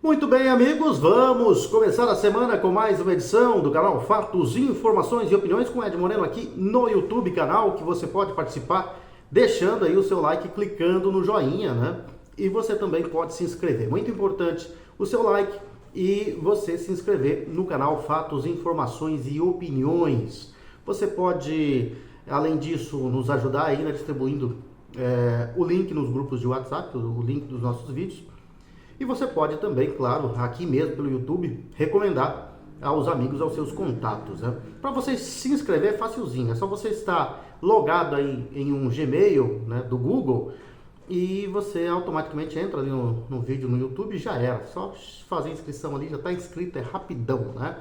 Muito bem, amigos, vamos começar a semana com mais uma edição do canal Fatos, Informações e Opiniões com Ed Moreno aqui no YouTube, canal que você pode participar deixando aí o seu like, clicando no joinha, né? E você também pode se inscrever. Muito importante o seu like e você se inscrever no canal Fatos, Informações e Opiniões. Você pode, além disso, nos ajudar aí, né, distribuindo o link nos grupos de WhatsApp, o link dos nossos vídeos. E você pode também, claro, aqui mesmo pelo YouTube, recomendar aos amigos, aos seus contatos, né? Para você se inscrever é facilzinho, é só você estar logado aí em um Gmail, né, do Google, e você automaticamente entra ali no vídeo no YouTube e já era. Só fazer a inscrição ali, já está inscrito, é rapidão, né?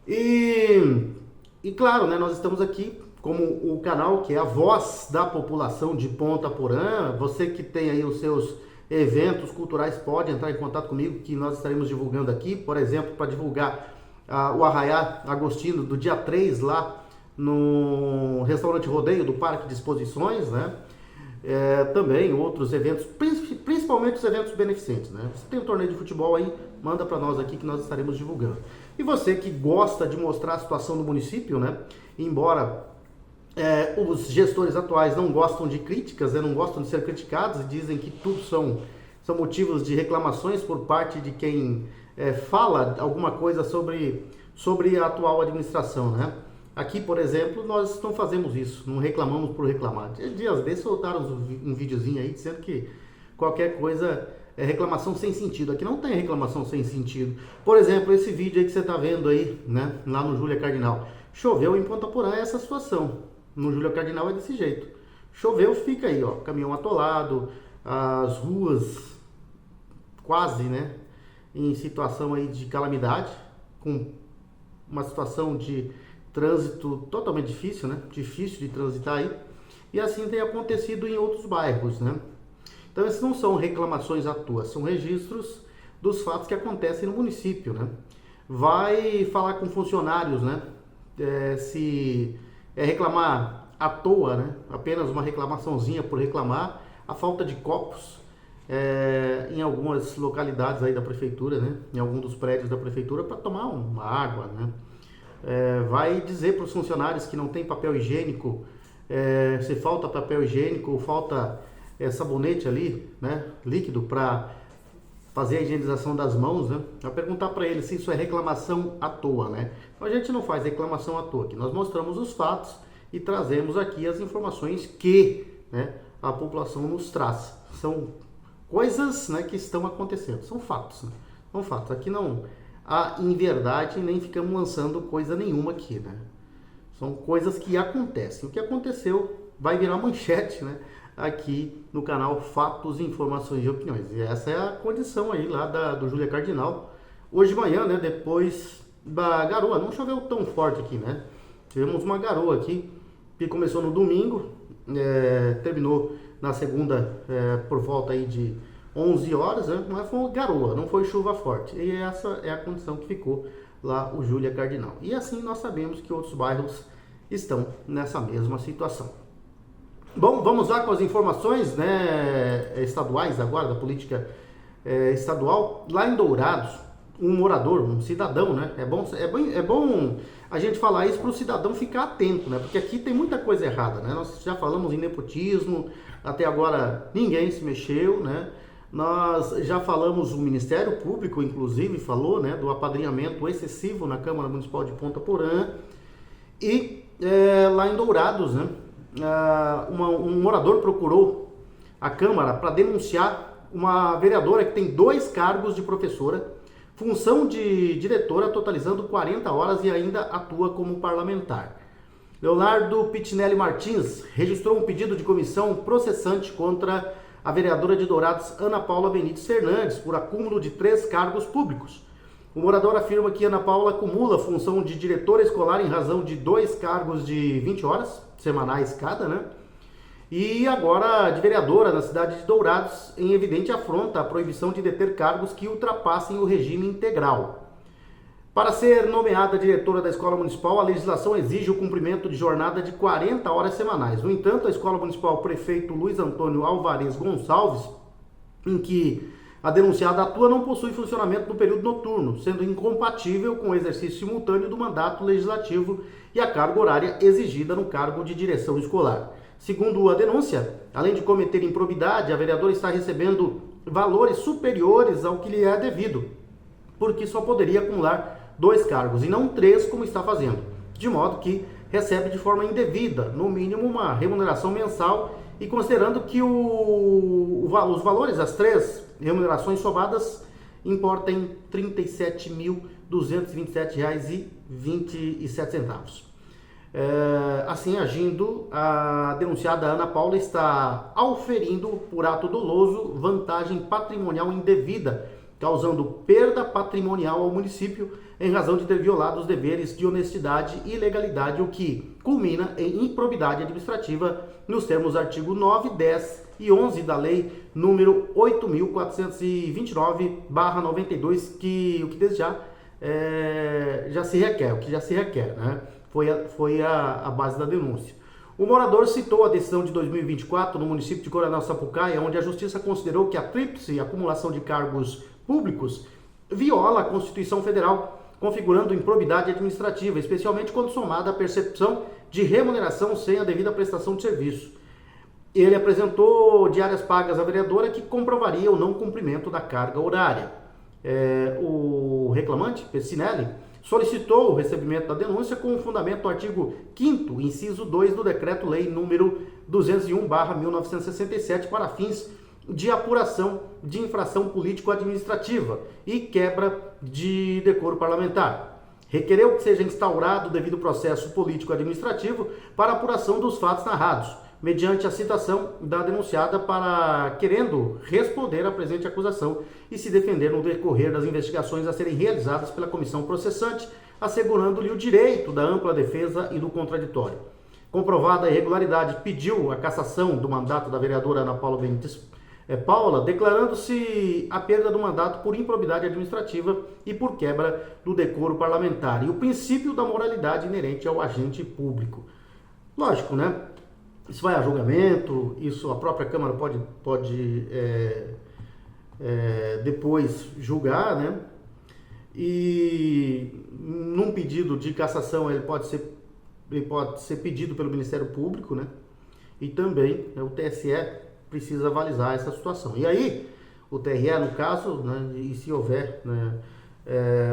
E claro, né, nós estamos aqui como o canal que é a voz da população de Ponta Porã. Você que tem aí os seus eventos culturais pode entrar em contato comigo, que nós estaremos divulgando aqui, por exemplo, para divulgar o Arraiá Agostinho do dia 3 lá no restaurante Rodeio do Parque de Exposições, né? Também outros eventos, principalmente os eventos beneficentes, né? Se tem um torneio de futebol aí, manda para nós aqui que nós estaremos divulgando. E você que gosta de mostrar a situação do município, né? Embora os gestores atuais não gostam de críticas, né, não gostam de ser criticados e dizem que tudo são motivos de reclamações por parte de quem fala alguma coisa sobre a atual administração, né? Aqui, por exemplo, nós não fazemos isso, não reclamamos por reclamar. Dias desses soltaram um videozinho aí dizendo que qualquer coisa é reclamação sem sentido. Aqui não tem reclamação sem sentido. Por exemplo, esse vídeo aí que você está vendo aí, né, lá no Júlia Cardinal. Choveu em Ponta Porã, é essa situação. No Júlia Cardinal é desse jeito. Choveu, fica aí, ó, caminhão atolado, as ruas quase, né, em situação aí de calamidade, com uma situação de trânsito totalmente difícil, né, difícil de transitar aí. E assim tem acontecido em outros bairros, né. Então esses não são reclamações à toa, são registros dos fatos que acontecem no município, né. Vai falar com funcionários, né, se reclamar à toa, né? Apenas uma reclamaçãozinha por reclamar, a falta de copos em algumas localidades aí da prefeitura, né? Em algum dos prédios da prefeitura para tomar uma água, né? Vai dizer para os funcionários que não tem papel higiênico, se falta papel higiênico ou falta sabonete ali, né? Líquido para fazer a higienização das mãos, né? Vai perguntar para eles se isso é reclamação à toa, né? Então a gente não faz reclamação à toa, aqui nós mostramos os fatos e trazemos aqui as informações que, né, a população nos traz. São coisas, né, que estão acontecendo, são fatos, né? São fatos. Aqui não há inverdade nem ficamos lançando coisa nenhuma aqui, né? São coisas que acontecem. O que aconteceu vai virar manchete, né, aqui no canal Fatos, Informações e Opiniões. E essa é a condição aí lá do Júlia Cardinal. Hoje de manhã, né, depois da garoa, não choveu tão forte aqui, né? Tivemos uma garoa aqui, que começou no domingo, terminou na segunda por volta aí de 11 horas, né? Mas foi uma garoa, não foi chuva forte. E essa é a condição que ficou lá o Júlia Cardinal. E assim nós sabemos que outros bairros estão nessa mesma situação. Bom, vamos lá com as informações, né, estaduais agora, da política estadual. Lá em Dourados, um morador, um cidadão, né, é bom a gente falar isso para o cidadão ficar atento, né, porque aqui tem muita coisa errada, né, nós já falamos em nepotismo, até agora ninguém se mexeu, né, nós já falamos, o Ministério Público inclusive falou, né, do apadrinhamento excessivo na Câmara Municipal de Ponta Porã. E lá em Dourados, né, um morador procurou a Câmara para denunciar uma vereadora que tem 2 cargos de professora, função de diretora, totalizando 40 horas e ainda atua como parlamentar. Leonardo Pitinelli Martins registrou um pedido de comissão processante contra a vereadora de Dourados, Ana Paula Benites Fernandes, por acúmulo de 3 cargos públicos. O morador afirma que Ana Paula acumula a função de diretora escolar em razão de 2 cargos de 20 horas semanais cada, né? E agora de vereadora na cidade de Dourados, em evidente afronta à proibição de deter cargos que ultrapassem o regime integral. Para ser nomeada diretora da Escola Municipal, a legislação exige o cumprimento de jornada de 40 horas semanais. No entanto, a Escola Municipal Prefeito Luiz Antônio Alvarez Gonçalves, em que A denunciada atua não possui funcionamento no período noturno, sendo incompatível com o exercício simultâneo do mandato legislativo e a carga horária exigida no cargo de direção escolar. Segundo a denúncia, além de cometer improbidade, a vereadora está recebendo valores superiores ao que lhe é devido, porque só poderia acumular 2 cargos e não 3, como está fazendo, de modo que recebe de forma indevida, no mínimo uma remuneração mensal, e considerando que os valores das 3 remunerações somadas importam em R$ 37.227,27. Assim agindo, a denunciada Ana Paula está auferindo por ato doloso vantagem patrimonial indevida, causando perda patrimonial ao município em razão de ter violado os deveres de honestidade e legalidade, o que culmina em improbidade administrativa nos termos do artigo 9, 10 e 11 da Lei número 8.429/92, o que desde já se requer, né? Foi a base da denúncia. O morador citou a decisão de 2024 no município de Coronel Sapucaia, onde a Justiça considerou que a tríplice acumulação de cargos públicos viola a Constituição Federal, configurando improbidade administrativa, especialmente quando somada à percepção de remuneração sem a devida prestação de serviço. Ele apresentou diárias pagas à vereadora que comprovaria o não cumprimento da carga horária. O reclamante, Pessinelli, solicitou o recebimento da denúncia com fundamento no artigo 5º, inciso 2 do Decreto-Lei número 201/1967 para fins de apuração de infração político-administrativa e quebra de decoro parlamentar. Requereu que seja instaurado o devido processo político-administrativo para apuração dos fatos narrados, mediante a citação da denunciada querendo responder à presente acusação e se defender no decorrer das investigações a serem realizadas pela comissão processante, assegurando-lhe o direito da ampla defesa e do contraditório. Comprovada a irregularidade, pediu a cassação do mandato da vereadora Ana Paula Benítez Paula, declarando-se a perda do mandato por improbidade administrativa e por quebra do decoro parlamentar e o princípio da moralidade inerente ao agente público. Lógico, né? Isso vai a julgamento, isso a própria Câmara pode depois julgar, né? E num pedido de cassação ele pode ser pedido pelo Ministério Público, né? E também o TSE precisa avalizar essa situação. E aí, o TRE, no caso, né, e se houver, né,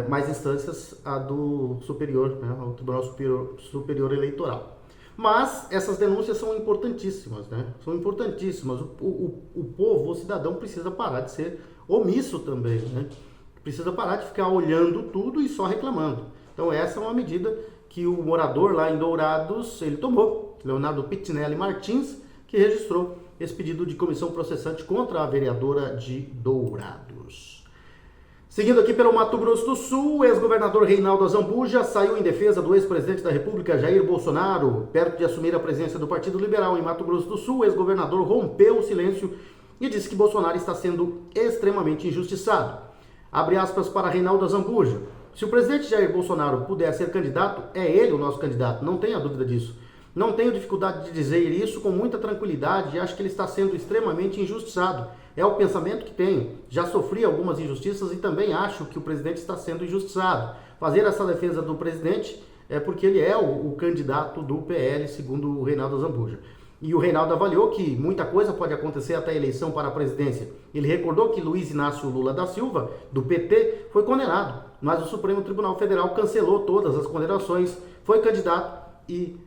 mais instâncias, a do Superior, né, o Tribunal Superior Eleitoral. Mas essas denúncias são importantíssimas, né? São importantíssimas. O povo, o cidadão, precisa parar de ser omisso também, né? Precisa parar de ficar olhando tudo e só reclamando. Então essa é uma medida que o morador lá em Dourados, ele tomou, Leonardo Pitinelli Martins, que registrou esse pedido de comissão processante contra a vereadora de Dourados. Seguindo aqui pelo Mato Grosso do Sul, o ex-governador Reinaldo Azambuja saiu em defesa do ex-presidente da República, Jair Bolsonaro. Perto de assumir a presença do Partido Liberal em Mato Grosso do Sul, o ex-governador rompeu o silêncio e disse que Bolsonaro está sendo extremamente injustiçado. Abre aspas para Reinaldo Azambuja. Se o presidente Jair Bolsonaro puder ser candidato, é ele o nosso candidato, não tenha dúvida disso. Não tenho dificuldade de dizer isso com muita tranquilidade e acho que ele está sendo extremamente injustiçado. É o pensamento que tenho. Já sofri algumas injustiças e também acho que o presidente está sendo injustiçado. Fazer essa defesa do presidente é porque ele é o candidato do PL, segundo o Reinaldo Azambuja. E o Reinaldo avaliou que muita coisa pode acontecer até a eleição para a presidência. Ele recordou que Luiz Inácio Lula da Silva, do PT, foi condenado, mas o Supremo Tribunal Federal cancelou todas as condenações, foi candidato e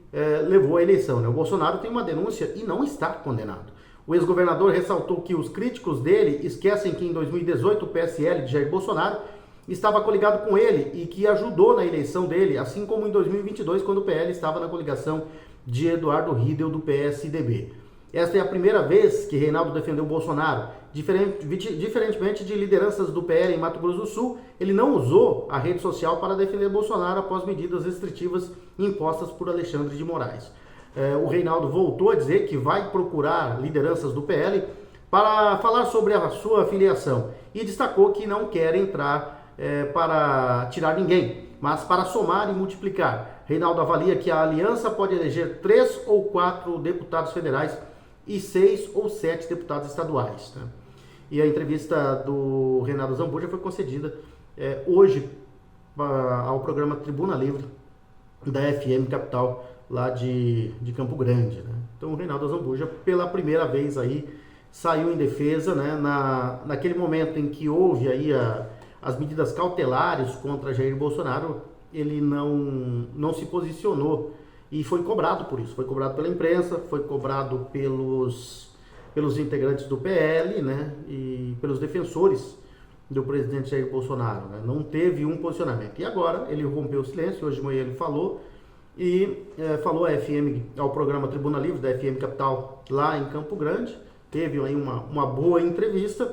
levou à eleição, né? O Bolsonaro tem uma denúncia e não está condenado. O ex-governador ressaltou que os críticos dele esquecem que em 2018 o PSL de Jair Bolsonaro estava coligado com ele e que ajudou na eleição dele, assim como em 2022, quando o PL estava na coligação de Eduardo Riedel, do PSDB. Esta é a primeira vez que Reinaldo defendeu Bolsonaro. Diferentemente de lideranças do PL em Mato Grosso do Sul, ele não usou a rede social para defender Bolsonaro após medidas restritivas impostas por Alexandre de Moraes. O Reinaldo voltou a dizer que vai procurar lideranças do PL para falar sobre a sua filiação e destacou que não quer entrar para tirar ninguém, mas para somar e multiplicar. Reinaldo avalia que a aliança pode eleger 3 ou 4 deputados federais e 6 ou 7 deputados estaduais, né? E a entrevista do Reinaldo Zambuja foi concedida hoje ao programa Tribuna Livre da FM Capital, lá de Campo Grande, né? Então o Reinaldo Zambuja, pela primeira vez aí, saiu em defesa, né? Naquele momento em que houve aí as medidas cautelares contra Jair Bolsonaro, ele não se posicionou e foi cobrado por isso, foi cobrado pela imprensa, foi cobrado pelos integrantes do PL, né? E pelos defensores do presidente Jair Bolsonaro, né? Não teve um posicionamento. E agora ele rompeu o silêncio, hoje de manhã ele falou, e falou ao programa Tribuna Livre da FM Capital lá em Campo Grande, teve aí uma boa entrevista,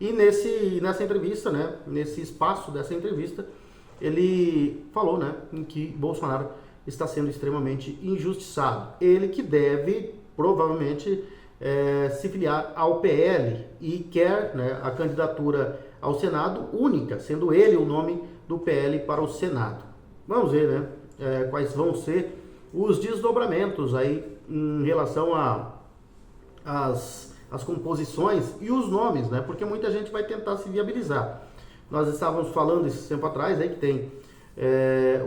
e nessa entrevista, né, nesse espaço dessa entrevista, ele falou, né, em que Bolsonaro está sendo extremamente injustiçado. Ele que deve, provavelmente, se filiar ao PL e quer, né, a candidatura ao Senado única, sendo ele o nome do PL para o Senado. Vamos ver, né, quais vão ser os desdobramentos aí em relação às composições e os nomes, né, porque muita gente vai tentar se viabilizar. Nós estávamos falando esse tempo atrás aí que tem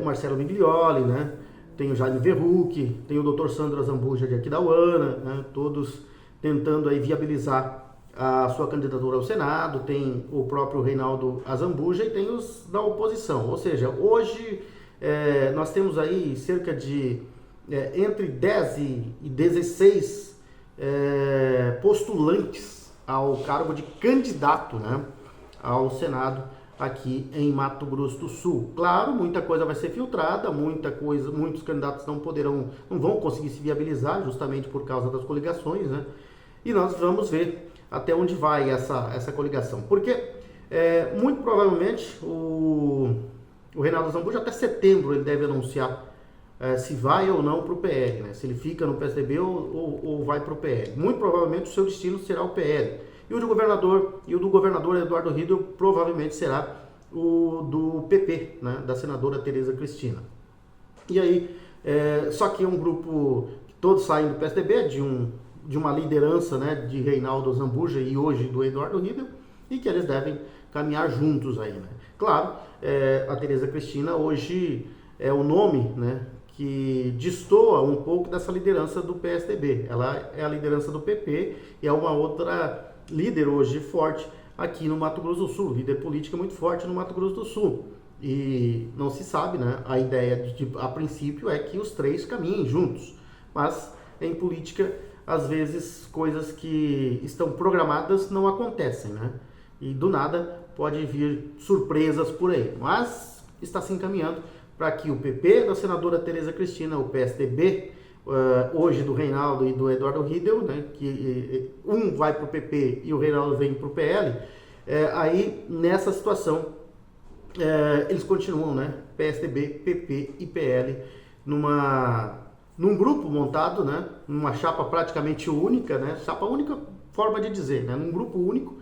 o Marcelo Miglioli, né, tem o Jaime Verrucchi, tem o Dr. Sandro Zambuja de Aquidauana, né, todos tentando aí viabilizar a sua candidatura ao Senado, tem o próprio Reinaldo Azambuja e tem os da oposição. Ou seja, hoje nós temos aí cerca de entre 10 e 16 postulantes ao cargo de candidato, né, ao Senado aqui em Mato Grosso do Sul. Claro, muita coisa vai ser filtrada, muitos candidatos não vão conseguir se viabilizar justamente por causa das coligações, né? E nós vamos ver até onde vai essa coligação. Porque, muito provavelmente, o Reinaldo Zambuja até setembro ele deve anunciar se vai ou não para o PL, né? Se ele fica no PSDB ou vai para o PL. Muito provavelmente o seu destino será o PL. E o do governador Eduardo Riedel provavelmente será o do PP, né? Da senadora Tereza Cristina. E aí, só que é um grupo que todos saem do PSDB, de uma liderança, né, de Reinaldo Zambuja e hoje do Eduardo Riedel, e que eles devem caminhar juntos aí, né? Claro, a Tereza Cristina hoje é o nome, né, que destoa um pouco dessa liderança do PSDB. Ela é a liderança do PP e é uma outra líder hoje forte aqui no Mato Grosso do Sul, líder política muito forte no Mato Grosso do Sul. E não se sabe, né, a ideia a princípio é que os três caminhem juntos, mas em política às vezes coisas que estão programadas não acontecem, né? E do nada pode vir surpresas por aí. Mas está se encaminhando para que o PP da senadora Tereza Cristina, o PSDB, hoje do Reinaldo e do Eduardo Riedel, né, que um vai para o PP e o Reinaldo vem para o PL, aí nessa situação eles continuam, né, PSDB, PP e PL num grupo montado, né, numa chapa praticamente única, né, chapa única, forma de dizer, né, num grupo único,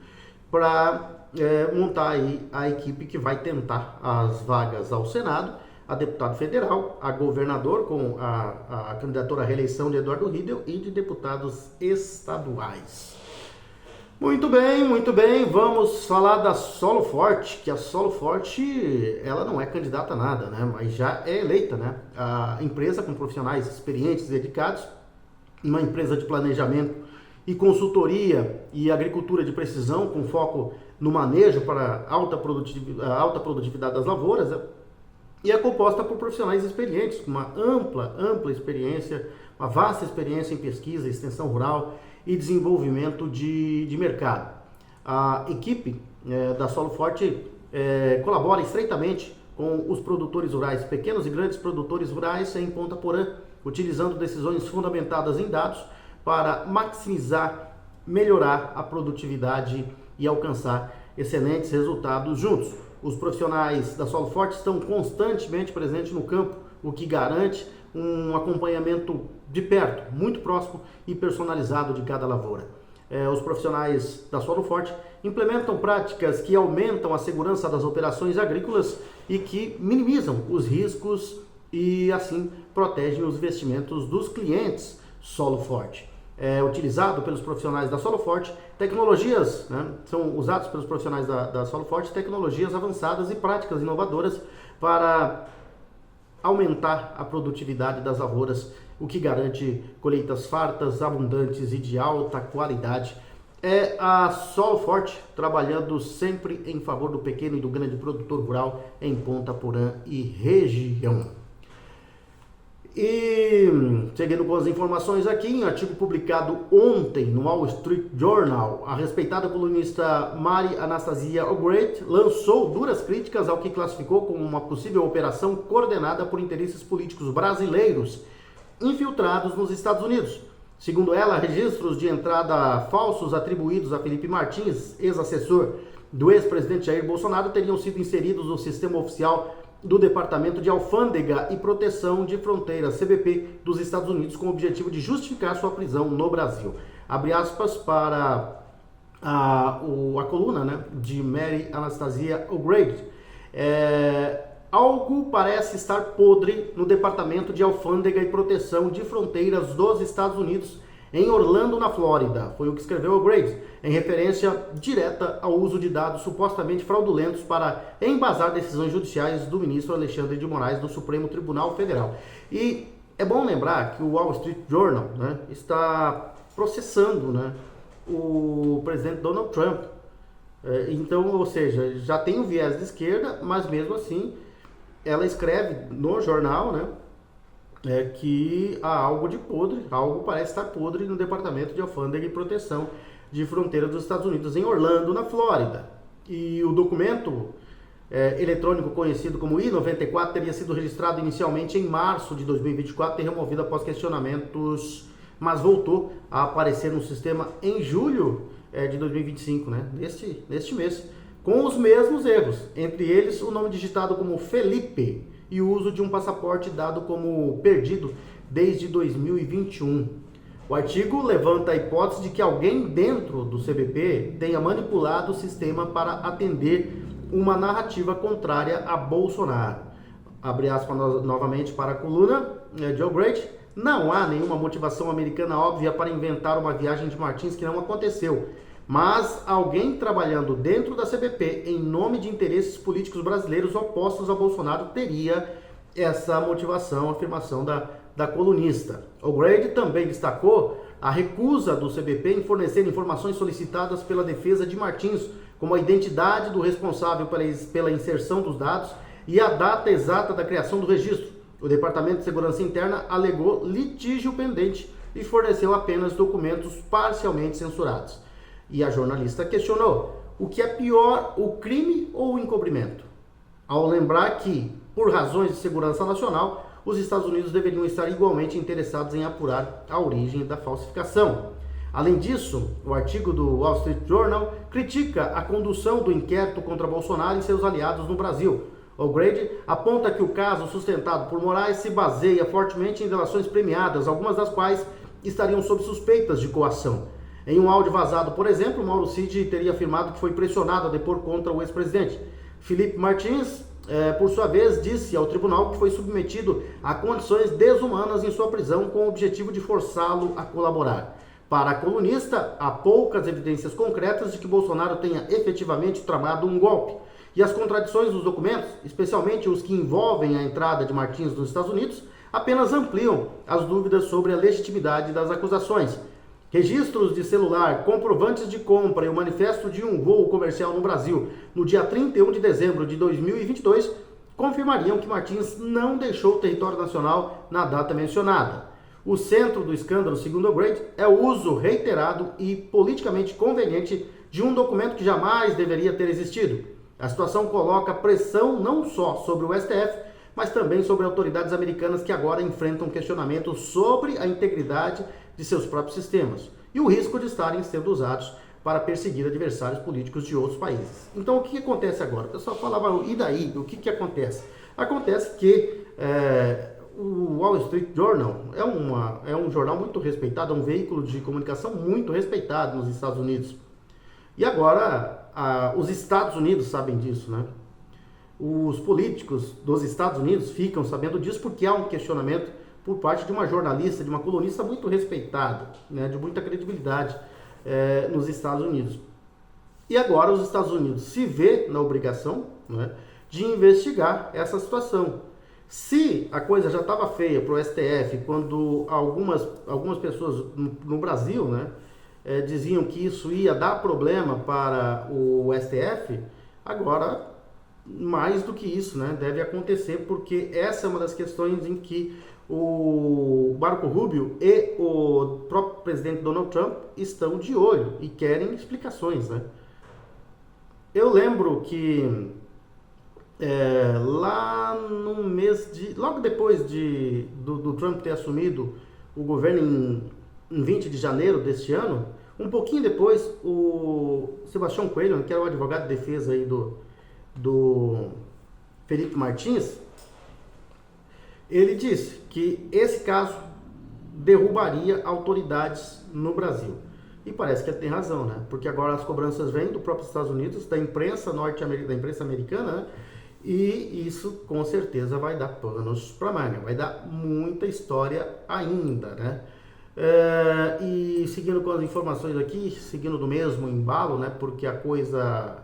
para montar aí a equipe que vai tentar as vagas ao Senado, a deputado federal, a governador com a candidatura à reeleição de Eduardo Riedel e de deputados estaduais. Muito bem, vamos falar da Solo Forte, que a Solo Forte, ela não é candidata a nada, né, mas já é eleita, né, a empresa com profissionais experientes e dedicados, uma empresa de planejamento e consultoria e agricultura de precisão, com foco no manejo para a alta produtividade das lavouras, e é composta por profissionais experientes, com uma ampla experiência, uma vasta experiência em pesquisa, extensão rural e desenvolvimento de mercado. A equipe da Solo Forte colabora estreitamente com os produtores rurais, pequenos e grandes produtores rurais em Ponta Porã, utilizando decisões fundamentadas em dados para maximizar, melhorar a produtividade e alcançar excelentes resultados juntos. Os profissionais da Solo Forte estão constantemente presentes no campo, o que garante um acompanhamento de perto, muito próximo e personalizado de cada lavoura. Os profissionais da Solo Forte implementam práticas que aumentam a segurança das operações agrícolas e que minimizam os riscos e assim protegem os investimentos dos clientes Solo Forte. utilizado pelos profissionais da Soloforte, tecnologias, né, são usados pelos profissionais da Soloforte, tecnologias avançadas e práticas inovadoras para aumentar a produtividade das lavouras, o que garante colheitas fartas, abundantes e de alta qualidade. É a Soloforte trabalhando sempre em favor do pequeno e do grande produtor rural em Ponta Porã e região. E seguindo com as informações aqui, em artigo publicado ontem no Wall Street Journal, a respeitada colunista Mary Anastasia O'Grady lançou duras críticas ao que classificou como uma possível operação coordenada por interesses políticos brasileiros infiltrados nos Estados Unidos. Segundo ela, registros de entrada falsos atribuídos a Felipe Martins, ex-assessor do ex-presidente Jair Bolsonaro, teriam sido inseridos no sistema oficial do Departamento de Alfândega e Proteção de Fronteiras, CBP, dos Estados Unidos, com o objetivo de justificar sua prisão no Brasil. Abre aspas para a coluna, né, de Mary Anastasia O'Grady. Algo parece estar podre no Departamento de Alfândega e Proteção de Fronteiras dos Estados Unidos, em Orlando, na Flórida. Foi o que escreveu O'Grady, em referência direta ao uso de dados supostamente fraudulentos para embasar decisões judiciais do ministro Alexandre de Moraes do Supremo Tribunal Federal. E é bom lembrar que o Wall Street Journal, né, está processando, né, o presidente Donald Trump. Então, ou seja, já tem um viés de esquerda, mas mesmo assim ela escreve no jornal, né, que há algo de podre, algo parece estar podre no Departamento de Alfândega e Proteção de Fronteira dos Estados Unidos, em Orlando, na Flórida. E o documento eletrônico conhecido como I-94 teria sido registrado inicialmente em março de 2024 e removido após questionamentos, mas voltou a aparecer no sistema em julho de 2025, né? neste mês, com os mesmos erros, entre eles o nome digitado como Felipe e o uso de um passaporte dado como perdido desde 2021. O artigo levanta a hipótese de que alguém dentro do CBP tenha manipulado o sistema para atender uma narrativa contrária a Bolsonaro. Abre aspas novamente para a coluna de O'Grady. Não há nenhuma motivação americana óbvia para inventar uma viagem de Martins que não aconteceu, mas alguém trabalhando dentro da CBP em nome de interesses políticos brasileiros opostos a Bolsonaro teria essa motivação, afirmação da colunista. O'Grady também destacou a recusa do CBP em fornecer informações solicitadas pela defesa de Martins, como a identidade do responsável pela inserção dos dados e a data exata da criação do registro. O Departamento de Segurança Interna alegou litígio pendente e forneceu apenas documentos parcialmente censurados. E a jornalista questionou: o que é pior, o crime ou o encobrimento? Ao lembrar que, por razões de segurança nacional, os Estados Unidos deveriam estar igualmente interessados em apurar a origem da falsificação. Além disso, o artigo do Wall Street Journal critica a condução do inquérito contra Bolsonaro e seus aliados no Brasil. O'Grady aponta que o caso sustentado por Moraes se baseia fortemente em delações premiadas, algumas das quais estariam sob suspeitas de coação. Em um áudio vazado, por exemplo, Mauro Cid teria afirmado que foi pressionado a depor contra o ex-presidente. Felipe Martins, por sua vez, disse ao tribunal que foi submetido a condições desumanas em sua prisão com o objetivo de forçá-lo a colaborar. Para a colunista, há poucas evidências concretas de que Bolsonaro tenha efetivamente tramado um golpe. E as contradições dos documentos, especialmente os que envolvem a entrada de Martins nos Estados Unidos, apenas ampliam as dúvidas sobre a legitimidade das acusações. Registros de celular, comprovantes de compra e o manifesto de um voo comercial no Brasil no dia 31 de dezembro de 2022 confirmariam que Martins não deixou o território nacional na data mencionada. O centro do escândalo, segundo O'Grady, é o uso reiterado e politicamente conveniente de um documento que jamais deveria ter existido. A situação coloca pressão não só sobre o STF, mas também sobre autoridades americanas que agora enfrentam questionamentos sobre a integridade de seus próprios sistemas e o risco de estarem sendo usados para perseguir adversários políticos de outros países. Então, o que acontece agora? O pessoal falava, e daí? O que acontece? Acontece que o Wall Street Journal é um jornal muito respeitado, é um veículo de comunicação muito respeitado nos Estados Unidos. E agora, os Estados Unidos sabem disso, né? Os políticos dos Estados Unidos ficam sabendo disso porque há um questionamento por parte de uma jornalista, de uma colunista muito respeitada, né, de muita credibilidade nos Estados Unidos. E agora os Estados Unidos se vê na obrigação, né, de investigar essa situação. Se a coisa já estava feia para o STF, quando algumas pessoas no Brasil, né, diziam que isso ia dar problema para o STF, agora mais do que isso, né, deve acontecer, porque essa é uma das questões em que o Marco Rubio e o próprio presidente Donald Trump estão de olho e querem explicações, né? Eu lembro que lá no mês de... logo depois do Trump ter assumido o governo em 20 de janeiro deste ano, um pouquinho depois, o Sebastião Coelho, que era o advogado de defesa aí do Felipe Martins, ele disse que esse caso derrubaria autoridades no Brasil. E parece que ele tem razão, né? Porque agora as cobranças vêm do próprio Estados Unidos, da imprensa norte-americana, da imprensa americana, né? E isso com certeza vai dar panos para manga, vai dar muita história ainda, né? E seguindo com as informações aqui, seguindo do mesmo embalo, né? Porque a coisa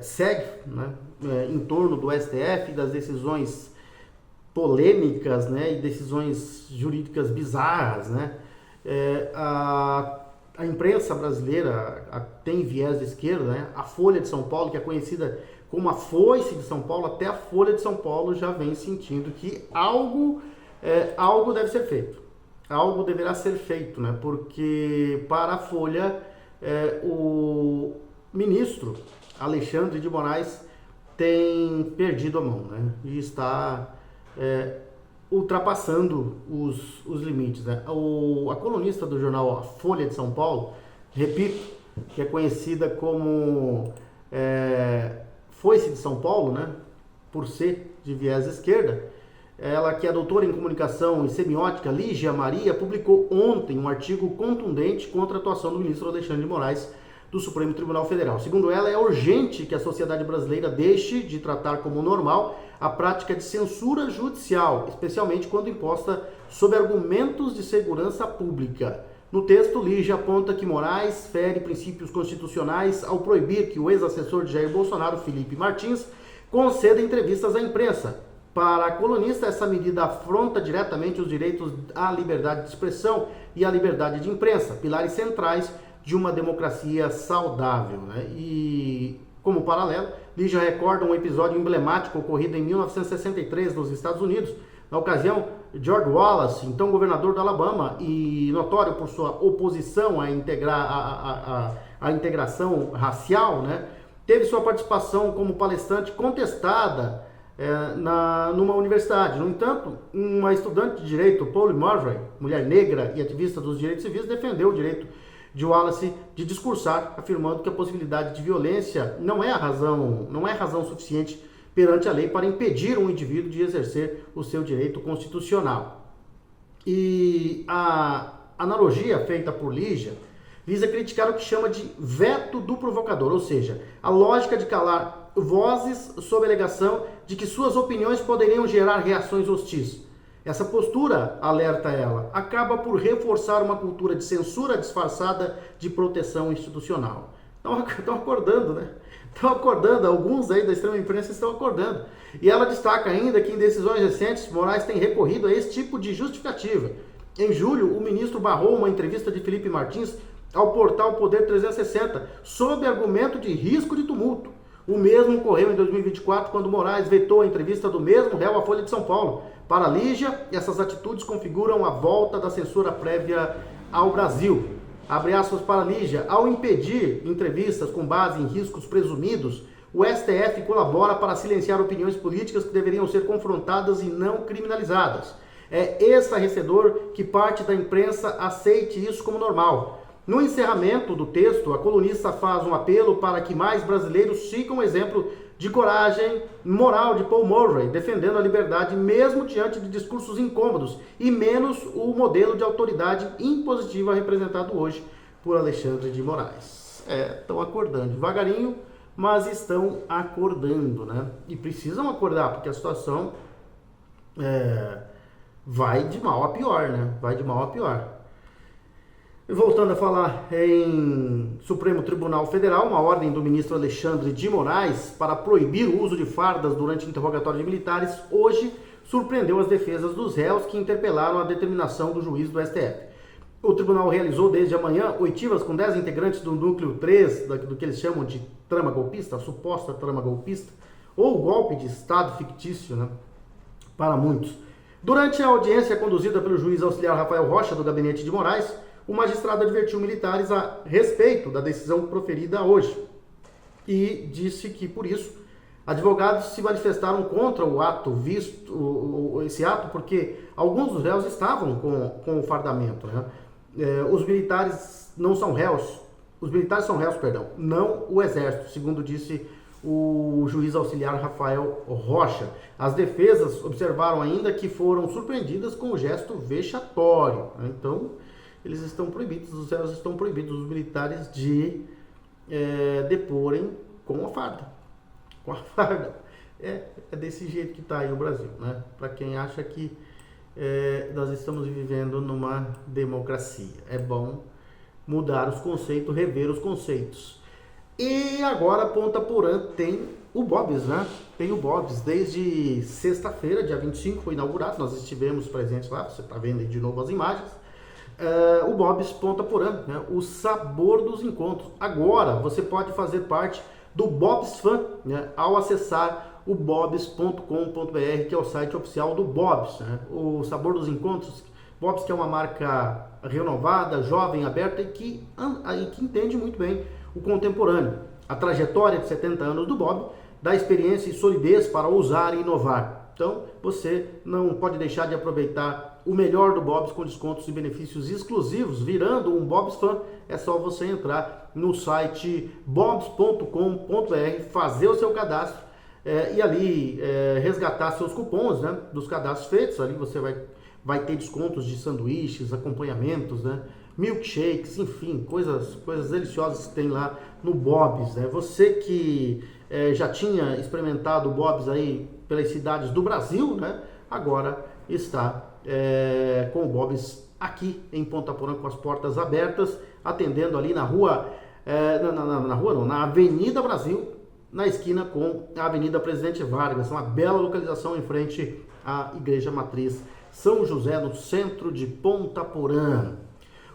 segue, né? Em torno do STF, das decisões polêmicas, né? E decisões jurídicas bizarras, né? A imprensa brasileira tem viés de esquerda, né? A Folha de São Paulo, que é conhecida como a Foice de São Paulo, até a Folha de São Paulo já vem sentindo que algo deve ser feito. Algo deverá ser feito, né? Porque para a Folha, o ministro Alexandre de Moraes tem perdido a mão, né? E está ultrapassando os limites, né? A colunista do jornal A Folha de São Paulo, repito, que é conhecida como Foice de São Paulo, né? Por ser de viés esquerda, ela que é doutora em comunicação e semiótica, Lígia Maria, publicou ontem um artigo contundente contra a atuação do ministro Alexandre de Moraes do Supremo Tribunal Federal. Segundo ela, é urgente que a sociedade brasileira deixe de tratar como normal a prática de censura judicial, especialmente quando imposta sob argumentos de segurança pública. No texto, Lígia aponta que Moraes fere princípios constitucionais ao proibir que o ex-assessor de Jair Bolsonaro, Felipe Martins, conceda entrevistas à imprensa. Para a colunista, essa medida afronta diretamente os direitos à liberdade de expressão e à liberdade de imprensa, pilares centrais de uma democracia saudável, né? E, como paralelo, Lígia recorda um episódio emblemático ocorrido em 1963 nos Estados Unidos. Na ocasião, George Wallace, então governador do Alabama e notório por sua oposição à integração racial, né, teve sua participação como palestrante contestada numa universidade. No entanto, uma estudante de direito, Pauli Murray, mulher negra e ativista dos direitos civis, defendeu o direito de Wallace de discursar, afirmando que a possibilidade de violência não é razão suficiente perante a lei para impedir um indivíduo de exercer o seu direito constitucional. E a analogia feita por Lígia visa criticar o que chama de veto do provocador, ou seja, a lógica de calar vozes sob a alegação de que suas opiniões poderiam gerar reações hostis. Essa postura, alerta ela, acaba por reforçar uma cultura de censura disfarçada de proteção institucional. Estão acordando, né? Estão acordando, alguns aí da extrema imprensa estão acordando. E ela destaca ainda que em decisões recentes, Moraes tem recorrido a esse tipo de justificativa. Em julho, o ministro barrou uma entrevista de Felipe Martins ao portal Poder 360, sob argumento de risco de tumulto. O mesmo ocorreu em 2024, quando Moraes vetou a entrevista do mesmo réu à Folha de São Paulo. Para Lígia, essas atitudes configuram a volta da censura prévia ao Brasil. Abre aspas para Lígia, ao impedir entrevistas com base em riscos presumidos, o STF colabora para silenciar opiniões políticas que deveriam ser confrontadas e não criminalizadas. É estarrecedor que parte da imprensa aceite isso como normal. No encerramento do texto, a colunista faz um apelo para que mais brasileiros sigam o exemplo de coragem moral de Paul Murray, defendendo a liberdade mesmo diante de discursos incômodos, e menos o modelo de autoridade impositiva representado hoje por Alexandre de Moraes. Estão acordando devagarinho, mas estão acordando, né? E precisam acordar, porque a situação vai de mal a pior, né? Vai de mal a pior. E voltando a falar em Supremo Tribunal Federal, uma ordem do ministro Alexandre de Moraes para proibir o uso de fardas durante interrogatório de militares hoje surpreendeu as defesas dos réus que interpelaram a determinação do juiz do STF. O tribunal realizou desde amanhã oitivas com 10 integrantes do núcleo 3, do que eles chamam de trama golpista, a suposta trama golpista, ou golpe de Estado fictício, né, para muitos. Durante a audiência conduzida pelo juiz auxiliar Rafael Rocha, do gabinete de Moraes, o magistrado advertiu militares a respeito da decisão proferida hoje e disse que, por isso, advogados se manifestaram contra o ato esse ato, porque alguns dos réus estavam com o fardamento, né? Os militares não são réus, os militares são réus, perdão, não o exército, segundo disse o juiz auxiliar Rafael Rocha. As defesas observaram ainda que foram surpreendidas com o gesto vexatório, né? Então, eles estão proibidos, os réus estão proibidos, os militares, de deporem com a farda. Com a farda. É desse jeito que está aí o Brasil, né? Para quem acha que nós estamos vivendo numa democracia. É bom mudar os conceitos, rever os conceitos. E agora Ponta Porã tem o Bob's, né? Tem o Bob's desde sexta-feira, dia 25, foi inaugurado, nós estivemos presentes lá, você está vendo aí de novo as imagens. O Bob's Ponta Porã, né? O sabor dos encontros. Agora você pode fazer parte do Bob's Fan, né? Ao acessar o bobs.com.br, que é o site oficial do Bob's, né? O sabor dos encontros, Bob's, que é uma marca renovada, jovem, aberta e que entende muito bem o contemporâneo. A trajetória de 70 anos do Bob dá experiência e solidez para ousar e inovar. Então, você não pode deixar de aproveitar o melhor do Bob's com descontos e benefícios exclusivos. Virando um Bob's Fan, é só você entrar no site bobs.com.br, fazer o seu cadastro e ali resgatar seus cupons, né, dos cadastros feitos. Ali você vai ter descontos de sanduíches, acompanhamentos, né, milkshakes, enfim, coisas deliciosas que tem lá no Bob's, né? Você que já tinha experimentado o Bob's aí pelas cidades do Brasil, né? Agora está com o Bob's aqui em Ponta Porã, com as portas abertas, atendendo ali na rua, na Avenida Brasil, na esquina com a Avenida Presidente Vargas, uma bela localização em frente à Igreja Matriz São José, no centro de Ponta Porã.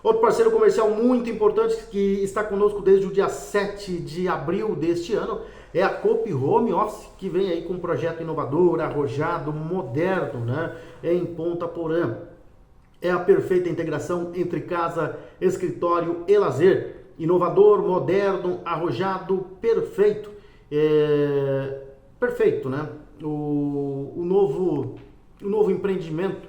Outro parceiro comercial muito importante que está conosco desde o dia 7 de abril deste ano é a Coop Home Office, que vem aí com um projeto inovador, arrojado, moderno, né, em Ponta Porã. É a perfeita integração entre casa, escritório e lazer. Inovador, moderno, arrojado, perfeito. Perfeito, né? O novo empreendimento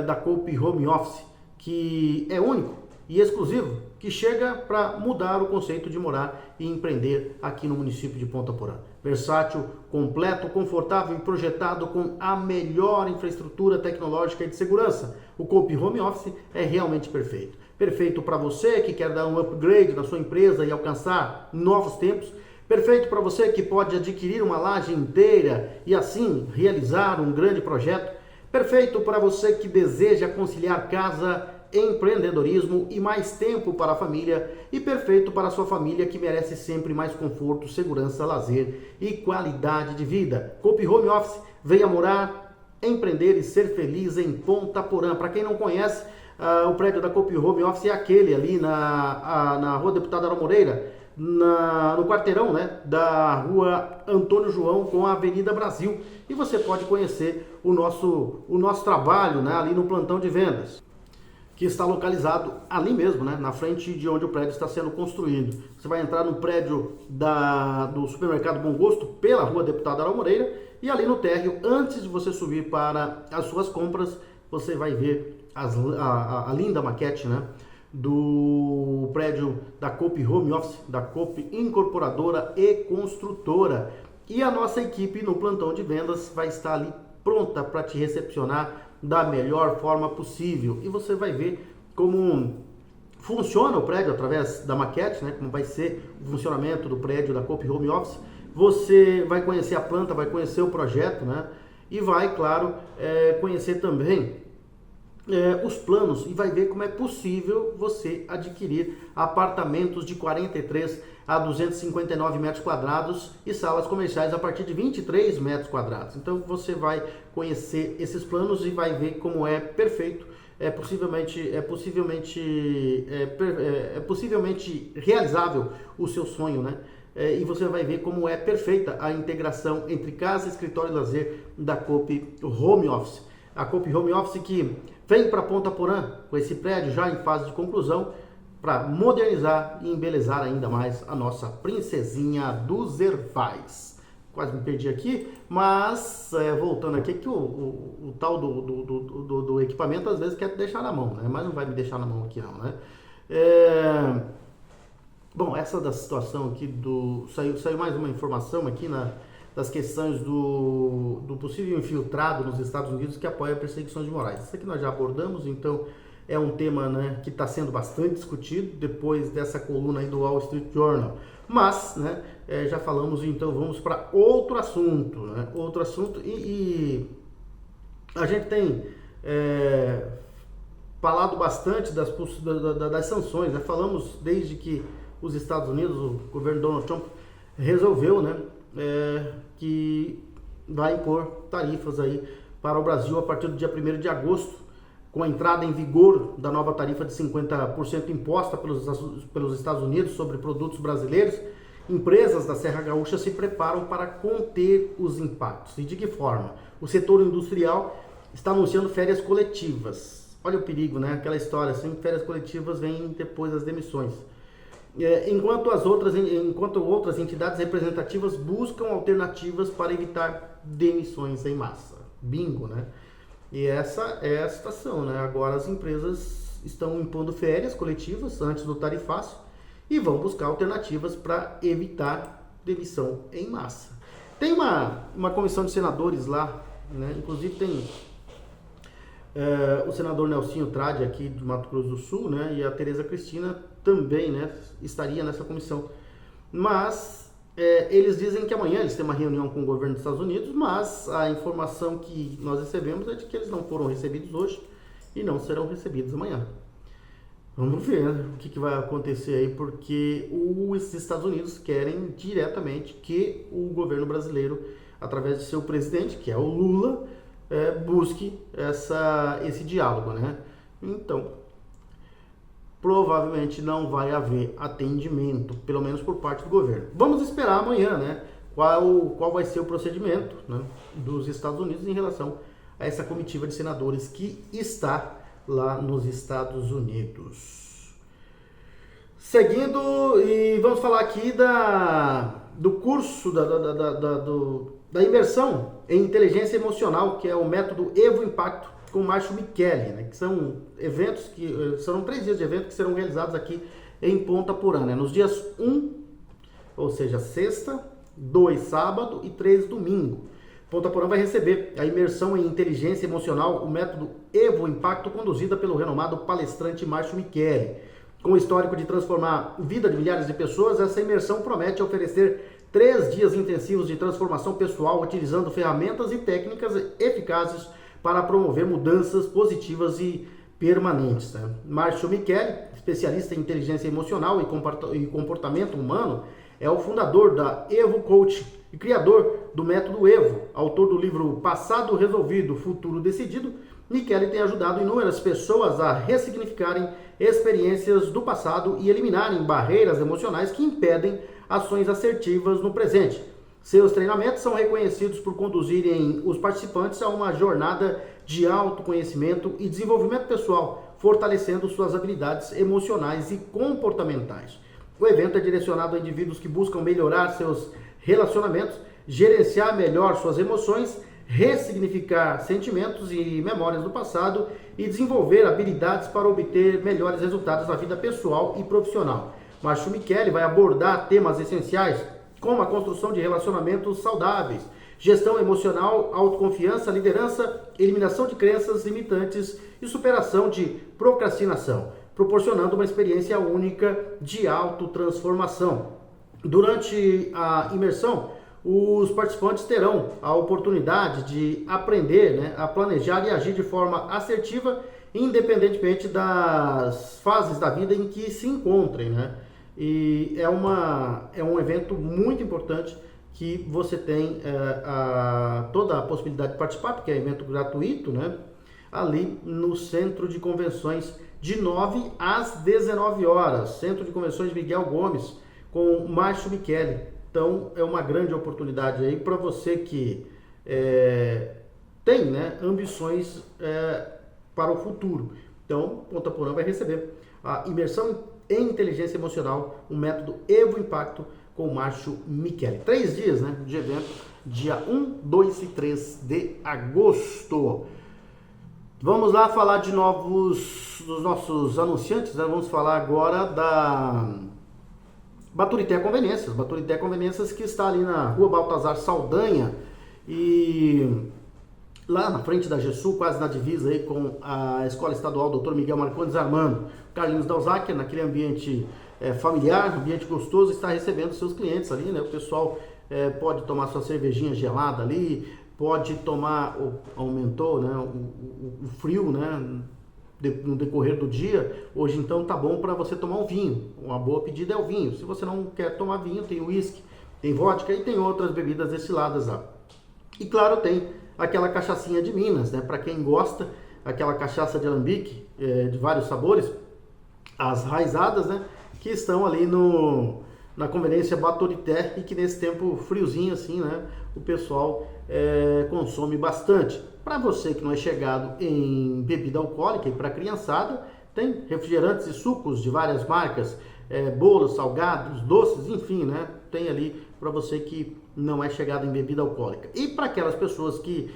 da Coop Home Office, que é único e exclusivo, que chega para mudar o conceito de morar e empreender aqui no município de Ponta Porã. Versátil, completo, confortável e projetado com a melhor infraestrutura tecnológica e de segurança. O Coop Home Office é realmente perfeito. Perfeito para você que quer dar um upgrade na sua empresa e alcançar novos tempos. Perfeito para você que pode adquirir uma laje inteira e assim realizar um grande projeto. Perfeito para você que deseja conciliar casa, empreendedorismo e mais tempo para a família. E perfeito para a sua família que merece sempre mais conforto, segurança, lazer e qualidade de vida. Coop Home Office, venha morar, empreender e ser feliz em Ponta Porã. Para quem não conhece, o prédio da Coop Home Office é aquele ali na Rua Deputada Ara Moreira, no quarteirão, né, da Rua Antônio João com a Avenida Brasil. E você pode conhecer o nosso trabalho, né, ali no plantão de vendas, que está localizado ali mesmo, né, na frente de onde o prédio está sendo construído. Você vai entrar no prédio do supermercado Bom Gosto pela Rua Deputada Ara Moreira e ali no térreo, antes de você subir para as suas compras, você vai ver a linda maquete, né, do prédio da Coop Home Office, da Coop Incorporadora e Construtora. E a nossa equipe no plantão de vendas vai estar ali pronta para te recepcionar da melhor forma possível. E você vai ver como funciona o prédio através da maquete, né? Como vai ser o funcionamento do prédio da Coop Home Office. Você vai conhecer a planta, vai conhecer o projeto, né? E vai, claro, conhecer também os planos e vai ver como é possível você adquirir apartamentos de 43 a 259 metros quadrados e salas comerciais a partir de 23 metros quadrados. Então você vai conhecer esses planos e vai ver como é perfeito, é possivelmente realizável o seu sonho, né? E você vai ver como é perfeita a integração entre casa, escritório e lazer da Coop Home Office. A Coop Home Office que vem para Ponta Porã com esse prédio já em fase de conclusão para modernizar e embelezar ainda mais a nossa princesinha dos Hervais. Quase me perdi aqui, mas voltando aqui, que o tal do equipamento às vezes quer te deixar na mão, né? Mas não vai me deixar na mão aqui não, né? Bom, essa da situação aqui saiu mais uma informação aqui das questões do possível infiltrado nos Estados Unidos que apoia perseguições de morais. Isso aqui nós já abordamos, então é um tema, né, que está sendo bastante discutido depois dessa coluna aí do Wall Street Journal. Mas, né, já falamos, então vamos para outro assunto, né? Outro assunto e a gente tem falado bastante das sanções, né? Falamos desde que os Estados Unidos, o governo Donald Trump resolveu, né, que vai impor tarifas aí para o Brasil a partir do dia 1º de agosto, com a entrada em vigor da nova tarifa de 50% imposta pelos Estados Unidos sobre produtos brasileiros. Empresas da Serra Gaúcha se preparam para conter os impactos. E de que forma? O setor industrial está anunciando férias coletivas. Olha o perigo, né? Aquela história, assim, férias coletivas vêm depois das demissões. Enquanto outras entidades representativas buscam alternativas para evitar demissões em massa. Bingo, né? E essa é a situação, né? Agora as empresas estão impondo férias coletivas antes do tarifaço e vão buscar alternativas para evitar demissão em massa. Tem uma comissão de senadores lá, né? Inclusive tem o senador Nelsinho Trade aqui do Mato Grosso do Sul, né? E a Tereza Cristina também, né, estaria nessa comissão. Mas eles dizem que amanhã eles têm uma reunião com o governo dos Estados Unidos, mas a informação que nós recebemos é de que eles não foram recebidos hoje e não serão recebidos amanhã. Vamos ver, né, o que vai acontecer aí, porque os Estados Unidos querem diretamente que o governo brasileiro, através de seu presidente, que é o Lula, busque esse diálogo, né? Então, provavelmente não vai haver atendimento, pelo menos por parte do governo. Vamos esperar amanhã, né? Qual vai ser o procedimento, né, dos Estados Unidos em relação a essa comitiva de senadores que está lá nos Estados Unidos. Seguindo, e vamos falar aqui do curso da imersão em inteligência emocional, que é o método Evo Impacto, com o Márcio Michele, né, que são eventos serão 3 dias de evento que serão realizados aqui em Ponta Porã, né, nos dias 1, ou seja, sexta, 2, sábado e 3, domingo. Ponta Porã vai receber a imersão em inteligência emocional, o método Evo Impacto, conduzida pelo renomado palestrante Márcio Michele. Com o histórico de transformar a vida de milhares de pessoas, essa imersão promete oferecer 3 dias intensivos de transformação pessoal, utilizando ferramentas e técnicas eficazes para promover mudanças positivas e permanentes, né? Márcio Michele, especialista em inteligência emocional e comportamento humano, é o fundador da Evo Coach e criador do método Evo, autor do livro Passado Resolvido, Futuro Decidido. Michele tem ajudado inúmeras pessoas a ressignificarem experiências do passado e eliminarem barreiras emocionais que impedem ações assertivas no presente. Seus treinamentos são reconhecidos por conduzirem os participantes a uma jornada de autoconhecimento e desenvolvimento pessoal, fortalecendo suas habilidades emocionais e comportamentais. O evento é direcionado a indivíduos que buscam melhorar seus relacionamentos, gerenciar melhor suas emoções, ressignificar sentimentos e memórias do passado e desenvolver habilidades para obter melhores resultados na vida pessoal e profissional. Márcio Michele vai abordar temas essenciais como a construção de relacionamentos saudáveis, gestão emocional, autoconfiança, liderança, eliminação de crenças limitantes e superação de procrastinação, proporcionando uma experiência única de autotransformação. Durante a imersão, os participantes terão a oportunidade de aprender, né, a planejar e agir de forma assertiva independentemente das fases da vida em que se encontrem, né? E é um evento muito importante que você tem toda a possibilidade de participar, porque é evento gratuito, né? Ali no Centro de Convenções, de 9 às 19 horas. Centro de Convenções Miguel Gomes, com Márcio Michele. Então, é uma grande oportunidade aí para você que tem, né, ambições para o futuro. Então, Ponta Porã vai receber a imersão em inteligência emocional, um método Evo Impacto com o Márcio Michele. 3 dias, né, de evento, dia 1, 2 e 3 de agosto. Vamos lá falar de dos nossos anunciantes, né? Vamos falar agora da Baturité Conveniências. Baturité Conveniências, que está ali na Rua Baltazar Saldanha e lá na frente da GESUL, quase na divisa aí com a Escola Estadual Dr. Miguel Marcondes Armando. Carlinhos Dalzáquer, naquele ambiente familiar, ambiente gostoso, está recebendo seus clientes ali, né? O pessoal pode tomar sua cervejinha gelada ali, pode tomar, aumentou, né, o frio, né, no decorrer do dia. Hoje então tá bom para você tomar um vinho. Uma boa pedida é o vinho. Se você não quer tomar vinho, tem uísque, tem vodka e tem outras bebidas destiladas lá. E claro, tem aquela cachaçinha de Minas, né, para quem gosta, aquela cachaça de alambique de vários sabores, as raizadas, né, que estão ali na conveniência Baturité e que nesse tempo friozinho assim, né, o pessoal consome bastante. Para você que não é chegado em bebida alcoólica e para criançada, tem refrigerantes e sucos de várias marcas, bolos, salgados, doces, enfim, né, tem ali para você que não é chegado em bebida alcoólica. E para aquelas pessoas que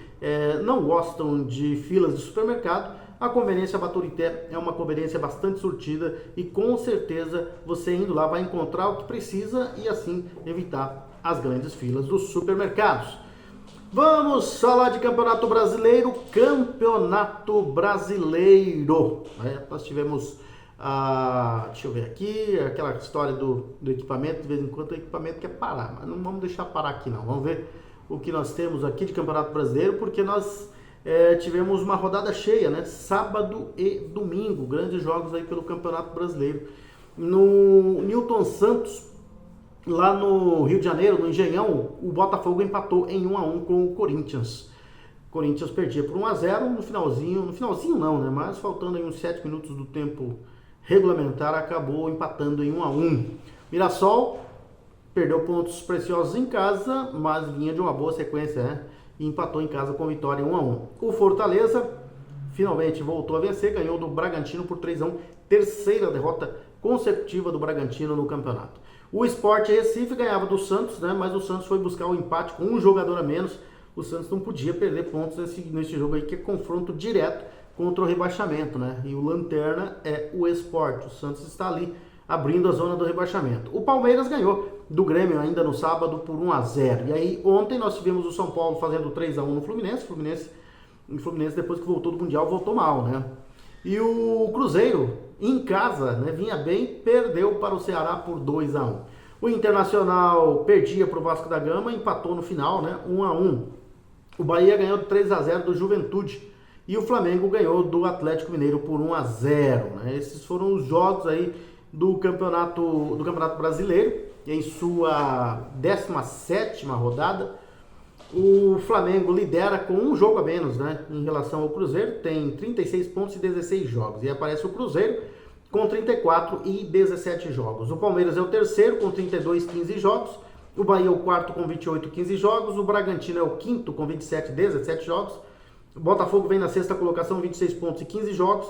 não gostam de filas de supermercado, a conveniência Baturité é uma conveniência bastante surtida e com certeza você indo lá vai encontrar o que precisa e assim evitar as grandes filas dos supermercados. Vamos falar de Campeonato Brasileiro. Campeonato Brasileiro. Nós tivemos, deixa eu ver aqui, aquela história do equipamento. De vez em quando o equipamento quer parar, mas não vamos deixar parar aqui não. Vamos ver o que nós temos aqui de Campeonato Brasileiro, porque nós tivemos uma rodada cheia, né? Sábado e domingo, grandes jogos aí pelo Campeonato Brasileiro. No Newton Santos, lá no Rio de Janeiro, no Engenhão, o Botafogo empatou em 1-1 com o Corinthians. O Corinthians perdia por 1-0 no finalzinho não, né? Mas faltando aí uns 7 minutos do tempo regulamentar, acabou empatando em 1-1. Mirassol perdeu pontos preciosos em casa, mas vinha de uma boa sequência, né? E empatou em casa com vitória 1-1. O Fortaleza finalmente voltou a vencer, ganhou do Bragantino por 3-1, terceira derrota consecutiva do Bragantino no campeonato. O Sport Recife ganhava do Santos, né, mas o Santos foi buscar o empate com um jogador a menos. O Santos não podia perder pontos nesse jogo aí, que é confronto direto contra o rebaixamento, né? E o lanterna é o Sport. O Santos está ali abrindo a zona do rebaixamento. O Palmeiras ganhou do Grêmio ainda no sábado por 1-0. E aí ontem nós tivemos o São Paulo fazendo 3-1 no Fluminense. O Fluminense depois que voltou do Mundial voltou mal, né? E o Cruzeiro em casa, né, vinha bem, perdeu para o Ceará por 2-1. O Internacional perdia para o Vasco da Gama, empatou no final, né, 1-1. O Bahia ganhou de 3-0 do Juventude e o Flamengo ganhou do Atlético Mineiro por 1-0. Né? Esses foram os jogos aí do Campeonato Brasileiro, em sua 17ª rodada. O Flamengo lidera com um jogo a menos, né, em relação ao Cruzeiro, tem 36 pontos e 16 jogos. E aparece o Cruzeiro com 34 e 17 jogos. O Palmeiras é o terceiro com 32 e 15 jogos. O Bahia é o quarto com 28 e 15 jogos. O Bragantino é o quinto com 27 e 17 jogos. O Botafogo vem na sexta colocação, 26 pontos e 15 jogos.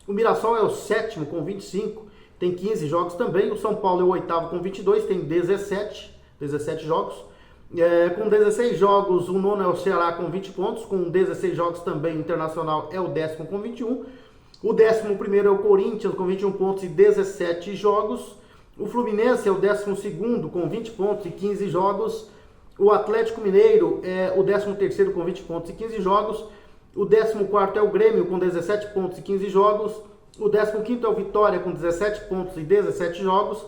O Mirassol é o sétimo com 25, tem 15 jogos também. O São Paulo é o oitavo com 22, tem 17 jogos. Com 16 jogos, o nono é o Ceará com 20 pontos, com 16 jogos também o Internacional é o décimo com 21. O 11º é o Corinthians com 21 pontos e 17 jogos. O Fluminense é o 12º com 20 pontos e 15 jogos. O Atlético Mineiro é o 13º com 20 pontos e 15 jogos. O 14º é o Grêmio com 17 pontos e 15 jogos. O 15º é o Vitória com 17 pontos e 17 jogos.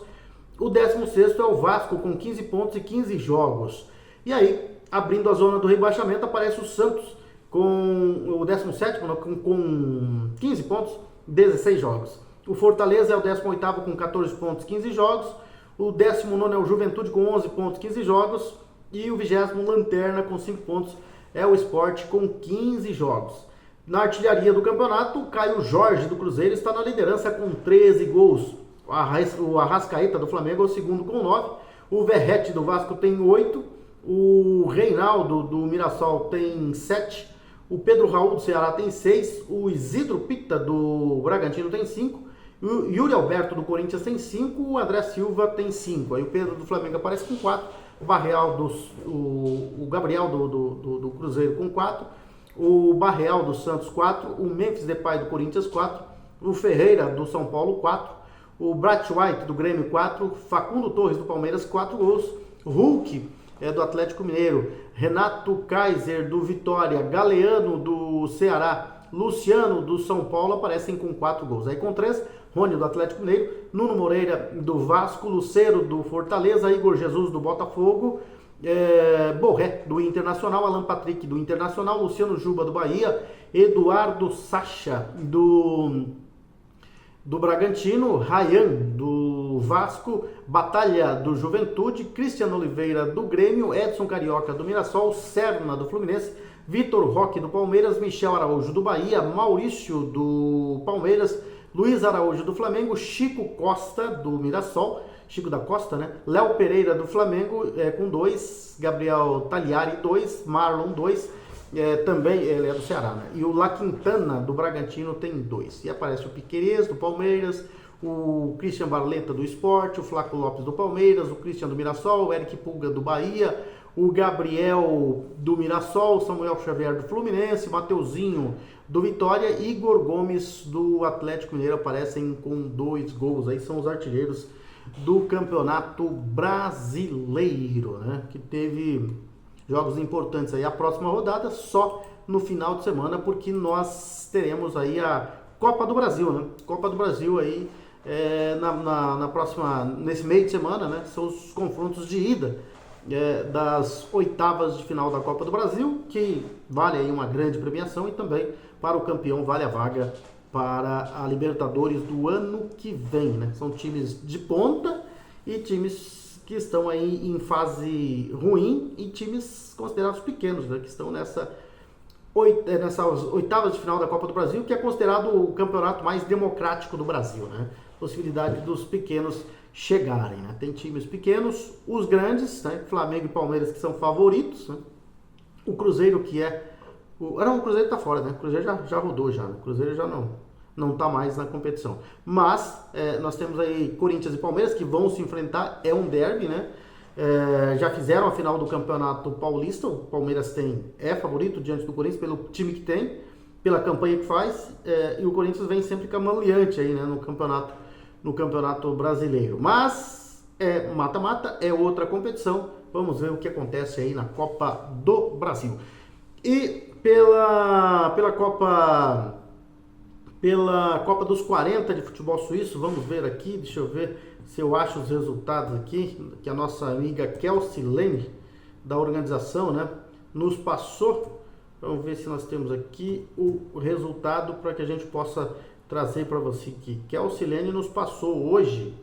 O 16º é o Vasco com 15 pontos e 15 jogos. E aí, abrindo a zona do rebaixamento, aparece o Santos com o 17º com 15 pontos, 16 jogos. O Fortaleza é o 18º com 14 pontos, 15 jogos. O 19º é o Juventude com 11 pontos, 15 jogos. E o 20º Lanterna com 5 pontos é o Sport com 15 jogos. Na artilharia do campeonato, o Caio Jorge do Cruzeiro está na liderança com 13 gols. O Arrascaeta do Flamengo é o segundo com 9. O Verrete do Vasco tem 8. O Reinaldo do Mirassol tem 7. O Pedro Raul do Ceará tem 6. O Isidro Pita do Bragantino tem 5. O Yuri Alberto do Corinthians tem 5. O André Silva tem 5. Aí o Pedro do Flamengo aparece com 4. O Gabriel do Cruzeiro com 4. O Barreal do Santos 4. O Memphis Depay do Corinthians 4. O Ferreira do São Paulo 4. O Bright White do Grêmio 4. Facundo Torres do Palmeiras 4 gols. Hulk do Atlético Mineiro. Renato Kaiser do Vitória. Galeano do Ceará. Luciano do São Paulo aparecem com 4 gols. Aí com 3, Rony do Atlético Mineiro, Nuno Moreira do Vasco, Lucero do Fortaleza, Igor Jesus do Botafogo, Borré do Internacional, Alan Patrick do Internacional, Luciano Juba do Bahia, Eduardo Sacha do Bragantino, Ryan do Vasco, Batalha do Juventude, Cristiano Oliveira do Grêmio, Edson Carioca do Mirassol, Serna do Fluminense, Vitor Roque do Palmeiras, Michel Araújo do Bahia, Maurício do Palmeiras, Luiz Araújo do Flamengo, Chico Costa do Mirassol, Chico da Costa, né? Léo Pereira do Flamengo com 2, Gabriel Tagliari 2, Marlon 2, também ele é do Ceará, né? E o La Quintana do Bragantino tem 2. E aparece o Piquerez do Palmeiras, o Christian Barleta do Sport, o Flaco Lopes do Palmeiras, o Christian do Mirassol, o Eric Pulga do Bahia, o Gabriel do Mirassol, Samuel Xavier do Fluminense, Mateuzinho do Vitória, Igor Gomes do Atlético Mineiro aparecem com 2 gols. Aí são os artilheiros do Campeonato Brasileiro, né? Que teve jogos importantes aí. A próxima rodada só no final de semana, porque nós teremos aí a Copa do Brasil, né? Copa do Brasil aí na próxima, nesse meio de semana, né? São os confrontos de ida das oitavas de final da Copa do Brasil, que vale aí uma grande premiação, e também para o campeão vale a vaga para a Libertadores do ano que vem, né? São times de ponta e times que estão aí em fase ruim e times considerados pequenos, né? Que estão nessas oitavas de final da Copa do Brasil, que é considerado o campeonato mais democrático do Brasil, né? Possibilidade dos pequenos chegarem, né? Tem times pequenos, os grandes, né? Flamengo e Palmeiras, que são favoritos, né? O Cruzeiro, que o Cruzeiro tá fora, né? O Cruzeiro já rodou já, né? O Cruzeiro já não tá mais na competição. Mas nós temos aí Corinthians e Palmeiras que vão se enfrentar, é um derby, né? Já fizeram a final do Campeonato Paulista, o Palmeiras é favorito diante do Corinthians pelo time que tem, pela campanha que faz, e o Corinthians vem sempre camaleante aí, né? No Campeonato Brasileiro. Mas mata-mata, é outra competição. Vamos ver o que acontece aí na Copa do Brasil. E pela Copa dos 40 de futebol suíço, vamos ver aqui, deixa eu ver se eu acho os resultados aqui, que a nossa amiga Kelsey Lane, da organização, né, nos passou. Vamos ver se nós temos aqui o resultado para que a gente possa trazer para você aqui. Kelsey Lane nos passou hoje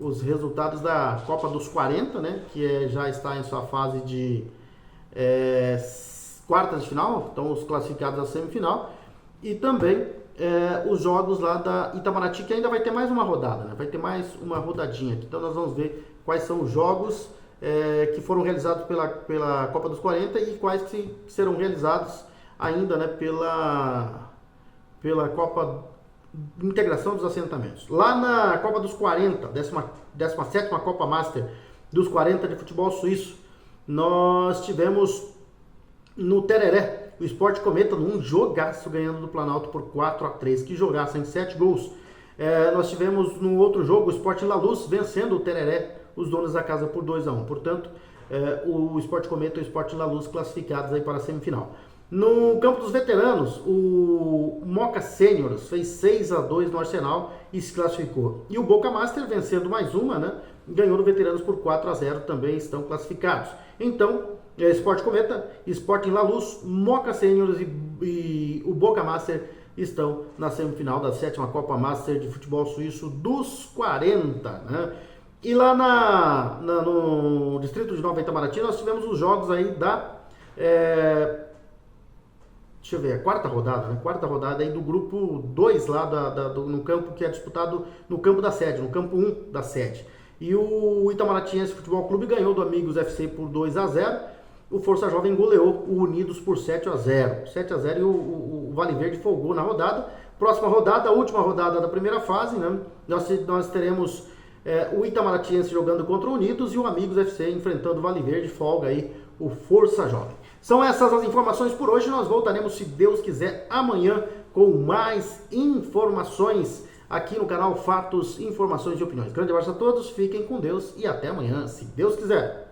os resultados da Copa dos 40, né, que já está em sua fase de quartas de final, então os classificados à semifinal, e também os jogos lá da Itamaraty, que ainda vai ter mais uma rodada, né? Vai ter mais uma rodadinha aqui. Então nós vamos ver quais são os jogos que foram realizados pela Copa dos 40 e quais que serão realizados ainda, né, pela Copa de Integração dos Assentamentos. Lá na Copa dos 40, 17ª Copa Master dos 40 de futebol suíço, nós tivemos no Tereré o Sport Cometa num jogaço, ganhando do Planalto por 4-3. Que jogaço, em 7 gols. Nós tivemos no outro jogo o Sport La Luz vencendo o Tereré, os donos da casa, por 2-1. Portanto, o Sport Cometa e o Sport La Luz classificados aí para a semifinal. No campo dos veteranos, o Moca Seniors fez 6-2 no Arsenal e se classificou. E o Boca Master, vencendo mais uma, né, ganhou do Veteranos por 4-0, também estão classificados. Então, Sport Cometa, Sporting La Luz, Moca Seniors e o Boca Master estão na semifinal da 7ª Copa Master de Futebol Suíço dos 40, né? E lá no distrito de Nova Itamaraty nós tivemos os jogos aí da deixa eu ver, a quarta rodada, né? Quarta rodada aí do grupo 2 lá no campo que é disputado no campo da sede, no campo 1 da sede. E o Itamaratiense Futebol Clube ganhou do Amigos FC por 2-0. O Força Jovem goleou o Unidos por 7-0. 7-0 e o Vale Verde folgou na rodada. Próxima rodada, a última rodada da primeira fase, né? Nós teremos o Itamaratiense jogando contra o Unidos e o Amigos FC enfrentando o Vale Verde, folga aí o Força Jovem. São essas as informações por hoje, nós voltaremos, se Deus quiser, amanhã com mais informações aqui no canal Fatos, Informações e Opiniões. Grande abraço a todos, fiquem com Deus e até amanhã, se Deus quiser.